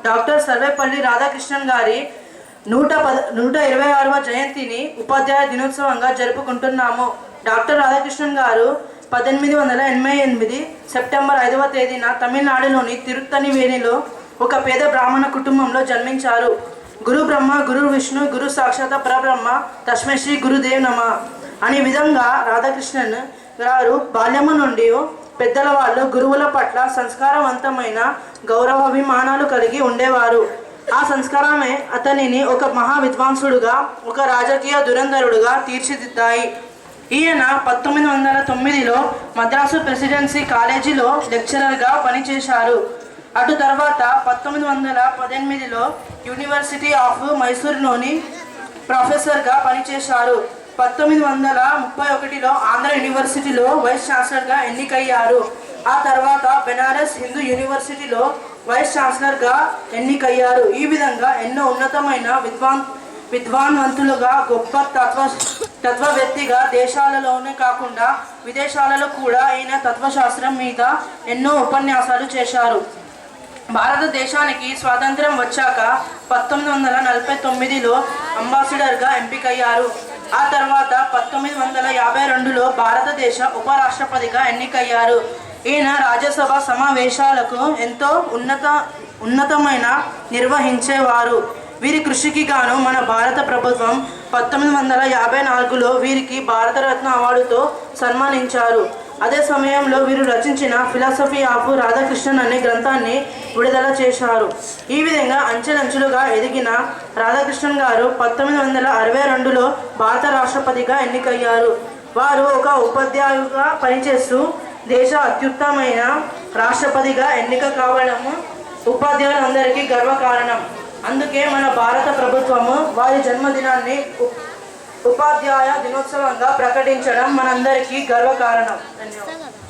Doctor Sarvepalli Radhakrishnan గారి 126వ జయంతిని ఉపాధ్యాయ దినోత్సవంగా జరుపుకుంటున్నాము. డాక్టర్ రాధాకృష్ణన్ గారు 1888 సెప్టెంబర్ 5వ తేదీన తమిళనాడులోని తిరుత్తనివేలిలో ఒక పేద బ్రాహ్మణ కుటుంబంలో జన్మించారు. గురు బ్రహ్మ, గురు విష్ణు, గురు సాక్షాత్ పరబ్రహ్మ, తస్మై శ్రీ గురుదేవ్ నమ అనే విధంగా రాధాకృష్ణన్ గారు బాల్యము నుండి పెద్దల వాళ్ళు గురువుల పట్ల సంస్కారవంతమైన గౌరవాభిమానాలు కలిగి ఉండేవారు. ఆ సంస్కారమే అతనిని ఒక మహా విద్వాంసుడుగా, ఒక రాజకీయ దురంధరుడుగా తీర్చిదిద్దాయి. ఈయన 1909లో మద్రాసు ప్రెసిడెన్సీ కాలేజీలో లెక్చరర్గా పనిచేశారు. అటు తర్వాత 1918లో యూనివర్సిటీ ఆఫ్ మైసూర్లోని ప్రొఫెసర్గా పనిచేశారు. 1931లో ఆంధ్ర యూనివర్సిటీలో వైస్ ఛాన్సలర్గా ఎన్నికయ్యారు. ఆ తర్వాత బెనారస్ హిందూ యూనివర్సిటీలో వైస్ ఛాన్సలర్గా ఎన్నికయ్యారు. ఈ విధంగా ఎన్నో ఉన్నతమైన విద్వాన్వంతులుగా, గొప్ప తత్వవేత్తగా దేశాలలోనే కాకుండా విదేశాలలో కూడా ఈయన తత్వశాస్త్రం మీద ఎన్నో ఉపన్యాసాలు చేశారు. భారతదేశానికి స్వాతంత్ర్యం వచ్చాక 1949లో అంబాసిడర్గా ఎంపికయ్యారు. ఆ తర్వాత 1952లో భారతదేశ ఉపరాష్ట్రపతిగా ఎన్నికయ్యారు. ఈయన రాజ్యసభ సమావేశాలకు ఎంతో ఉన్నతమైన నిర్వహించేవారు. వీరి కృషికి గాను మన భారత ప్రభుత్వం 1954లో వీరికి భారతరత్న అవార్డుతో సన్మానించారు. అదే సమయంలో వీరు రచించిన ఫిలాసఫీ ఆఫ్ రాధాకృష్ణన్ అనే గ్రంథాన్ని విడుదల చేశారు. ఈ విధంగా అంచెలంచెలుగా ఎదిగిన రాధాకృష్ణన్ గారు 1962లో భారత రాష్ట్రపతిగా ఎన్నికయ్యారు. వారు ఒక ఉపాధ్యాయుగా పనిచేస్తూ దేశ అత్యుత్తమైన రాష్ట్రపతిగా ఎన్నిక కావడము ఉపాధ్యాయులందరికీ గర్వకారణం. అందుకే మన భారత ప్రభుత్వము వారి జన్మదినాన్ని ఉపాధ్యాయ దినోత్సవంగా ప్రకటించడం మనందరికీ గర్వకారణం. ధన్యవాదాలు.